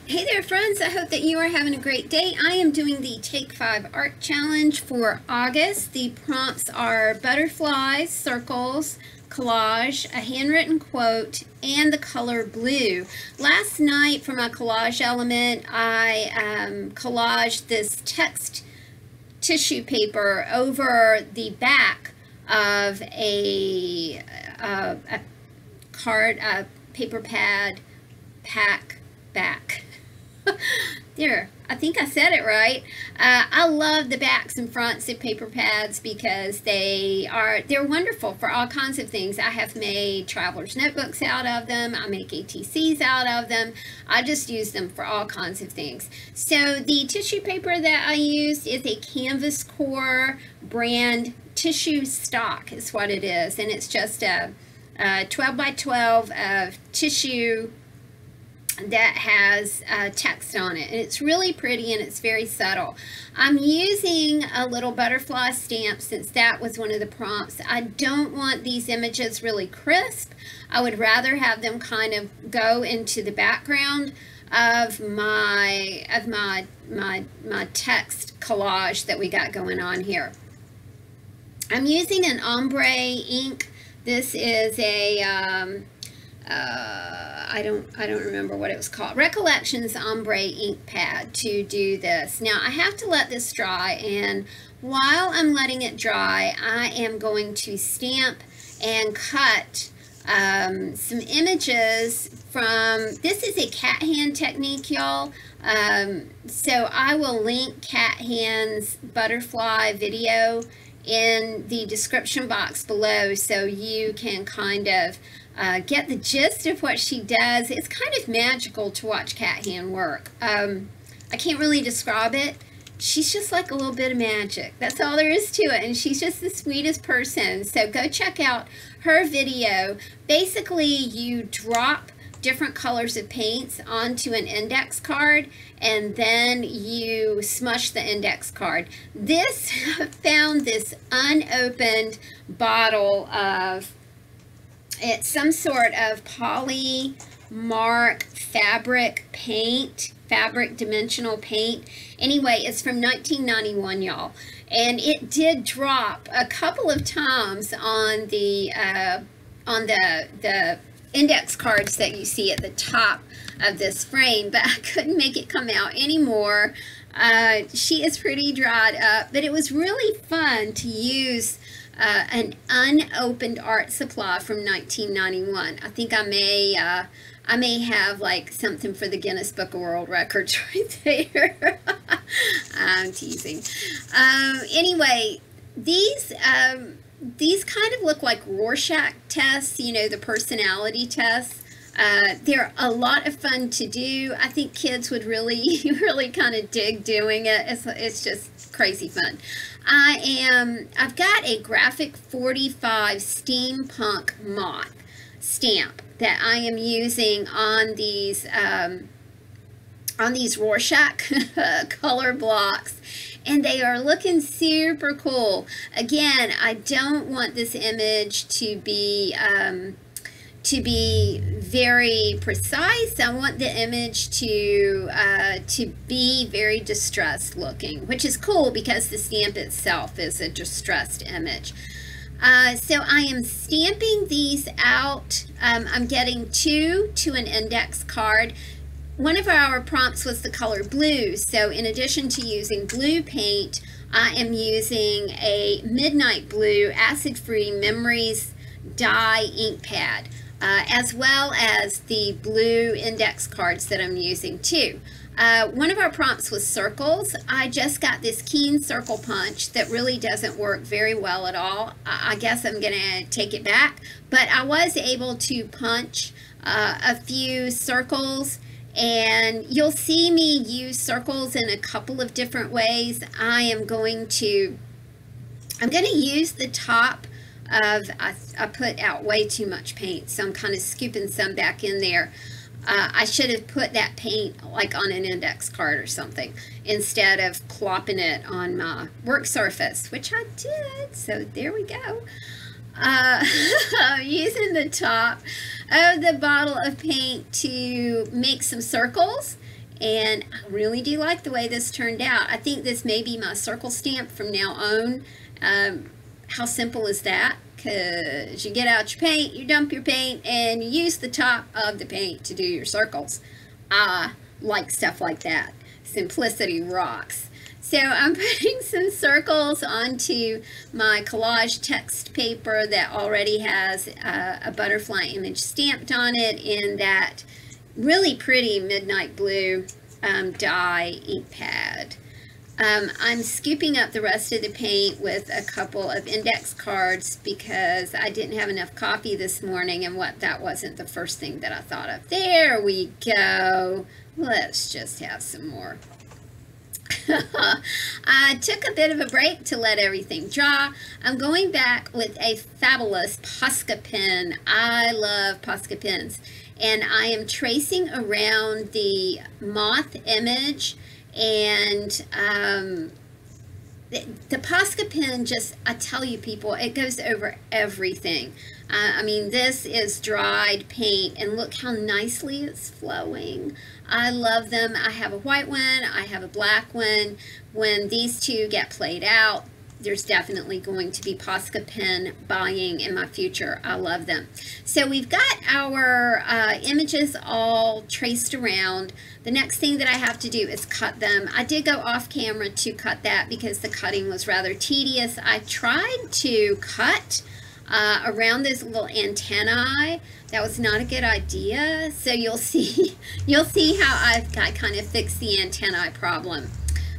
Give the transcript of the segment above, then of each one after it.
Hey there friends, I hope that you are having a great day. I am doing the Take 5 Art Challenge for August. The prompts are butterflies, circles, collage, a handwritten quote, and the color blue. Last night for my collage element, I collaged this text tissue paper over the back of a card, paper pad, pack back. There, I think I said it right. I love the backs and fronts of paper pads because they're wonderful for all kinds of things. I have made traveler's notebooks out of them. I make ATCs out of them. I just use them for all kinds of things. So the tissue paper that I used is a Canvas Core brand tissue stock is what it is, and it's just a 12 by 12 of tissue that has text on it, and it's really pretty and it's very subtle. I'm using a little butterfly stamp since that was one of the prompts. I don't want these images really crisp. I would rather have them kind of go into the background of my text collage that we got going on here. I'm using an ombre ink. This is a I don't remember what it was called. Recollections ombre ink pad to do this. Now I have to let this dry, and while I'm letting it dry, I am going to stamp and cut some images from, this is a cat hand technique, y'all. So I will link Cat Hand's butterfly video in the description box below so you can kind of get the gist of what she does. It's kind of magical to watch Cat Hand work. I can't really describe it. She's just like a little bit of magic. That's all there is to it, and she's just the sweetest person. So go check out her video. Basically, you drop different colors of paints onto an index card, and then you smush the index card. This, I found this unopened bottle of, it's some sort of Polymark fabric paint, fabric dimensional paint. Anyway, it's from 1991, y'all, and it did drop a couple of times on the index cards that you see at the top of this frame, but I couldn't make it come out anymore. She is pretty dried up, but it was really fun to use an unopened art supply from 1991. I think I may have like something for the Guinness Book of World Records right there. I'm teasing. Anyway, these kind of look like Rorschach tests, you know, the personality tests. They're a lot of fun to do. I think kids would really kind of dig doing it. It's just crazy fun. I've got a Graphic 45 Steampunk Moth stamp that I am using on these Rorschach color blocks, and they are looking super cool. Again, I don't want this image to be very precise. I want the image to be very distressed looking, which is cool because the stamp itself is a distressed image. So I am stamping these out. I'm getting 2 to an index card. One of our prompts was the color blue, so in addition to using blue paint, I am using a midnight blue acid-free Memories dye ink pad, as well as the blue index cards that I'm using too. One of our prompts was circles. I just got this Keen Circle Punch that really doesn't work very well at all. I guess I'm gonna take it back, but I was able to punch a few circles, and you'll see me use circles in a couple of different ways. I'm going to use the top of, I put out way too much paint, so I'm kind of scooping some back in there. I should have put that paint like on an index card or something instead of plopping it on my work surface, which I did, so there we go. Using the top of the bottle of paint to make some circles and I really do like the way this turned out. I think this may be my circle stamp from now on. How simple is that? Because you get out your paint, you dump your paint, and you use the top of the paint to do your circles. I like stuff like that. Simplicity rocks. So I'm putting some circles onto my collage text paper that already has a butterfly image stamped on it in that really pretty midnight blue dye ink pad. I'm scooping up the rest of the paint with a couple of index cards because I didn't have enough coffee this morning, and that wasn't the first thing that I thought of. There we go. Let's just have some more. I took a bit of a break to let everything dry. I'm going back with a fabulous Posca pen. I love Posca pens. And I am tracing around the moth image, and the Posca pen, just, I tell you people, it goes over everything. I mean, this is dried paint, and look how nicely it's flowing. I love them. I have a white one, I have a black one. When these two get played out, there's definitely going to be Posca pen buying in my future. I love them. So we've got our images all traced around. The next thing that I have to do is cut them. I did go off camera to cut that because the cutting was rather tedious. I tried to cut around those little antennae. That was not a good idea. So you'll see how I kind of fixed the antennae problem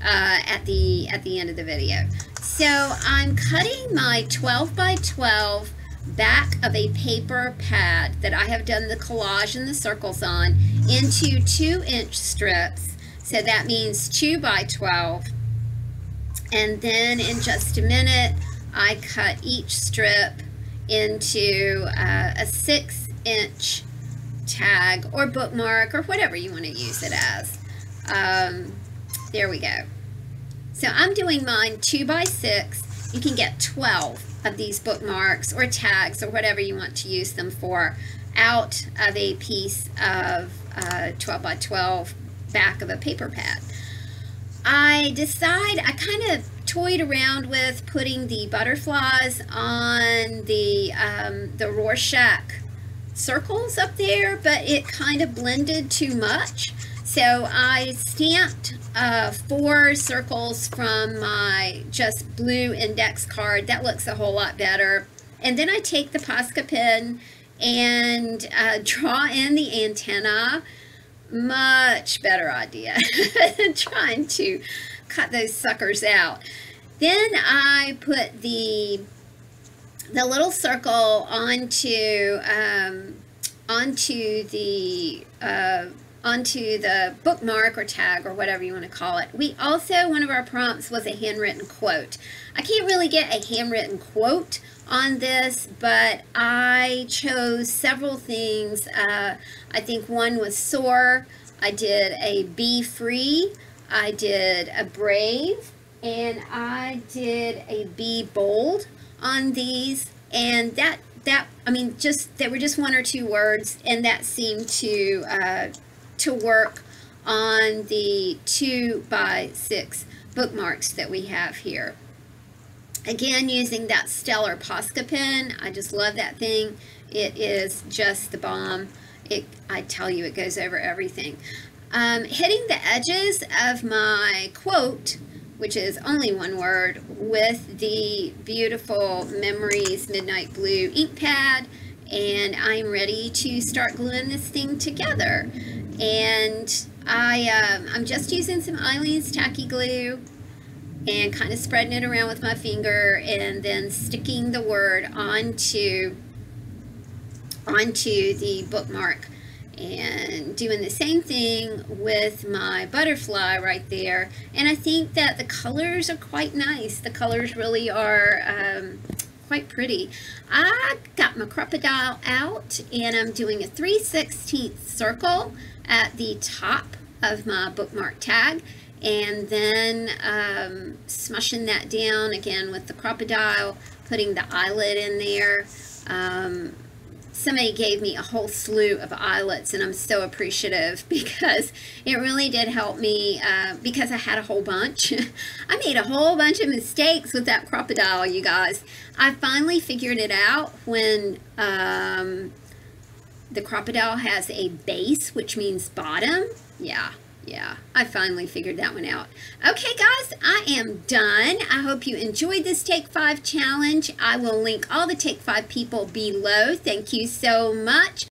at the end of the video. So I'm cutting my 12 by 12 back of a paper pad that I have done the collage and the circles on into 2-inch strips. So that means 2 by 12. And then in just a minute, I cut each strip into a 6-inch tag or bookmark or whatever you want to use it as. There we go. So I'm doing mine 2 by 6. You can get 12 of these bookmarks or tags or whatever you want to use them for out of a piece of 12 by 12 back of a paper pad. I kind of toyed around with putting the butterflies on the Rorschach circles up there, but it kind of blended too much. So I stamped 4 circles from my just blue index card. That looks a whole lot better. And then I take the Posca pen and draw in the antenna. Much better idea than trying to cut those suckers out. Then I put the little circle onto the bookmark or tag or whatever you want to call it. We also, one of our prompts was a handwritten quote. I can't really get a handwritten quote on this, but I chose several things. I think one was soar. I did a be free. I did a brave, and I did a be bold on these. And I mean, they were just 1 or 2 words, and that seemed to work on the 2 by 6 bookmarks that we have here. Again, using that stellar Posca pen. I just love that thing. It is just the bomb. I tell you, it goes over everything. Hitting the edges of my quote, which is only 1 word, with the beautiful Memories Midnight Blue ink pad, and I'm ready to start gluing this thing together. And I'm just using some Eileen's tacky glue and kind of spreading it around with my finger, and then sticking the word onto the bookmark, and doing the same thing with my butterfly right there. And I think that the colors are quite nice. The colors really are quite pretty. I got my crocodile out, and I'm doing a 3/16 circle at the top of my bookmark tag, and then smushing that down again with the crocodile, putting the eyelet in there, somebody gave me a whole slew of eyelets, and I'm so appreciative because it really did help me because I had a whole bunch. I made a whole bunch of mistakes with that crocodile, you guys. I finally figured it out when the crocodile has a base, which means bottom. Yeah, I finally figured that one out. Okay, guys, I am done. I hope you enjoyed this Take 5 challenge. I will link all the Take 5 people below. Thank you so much.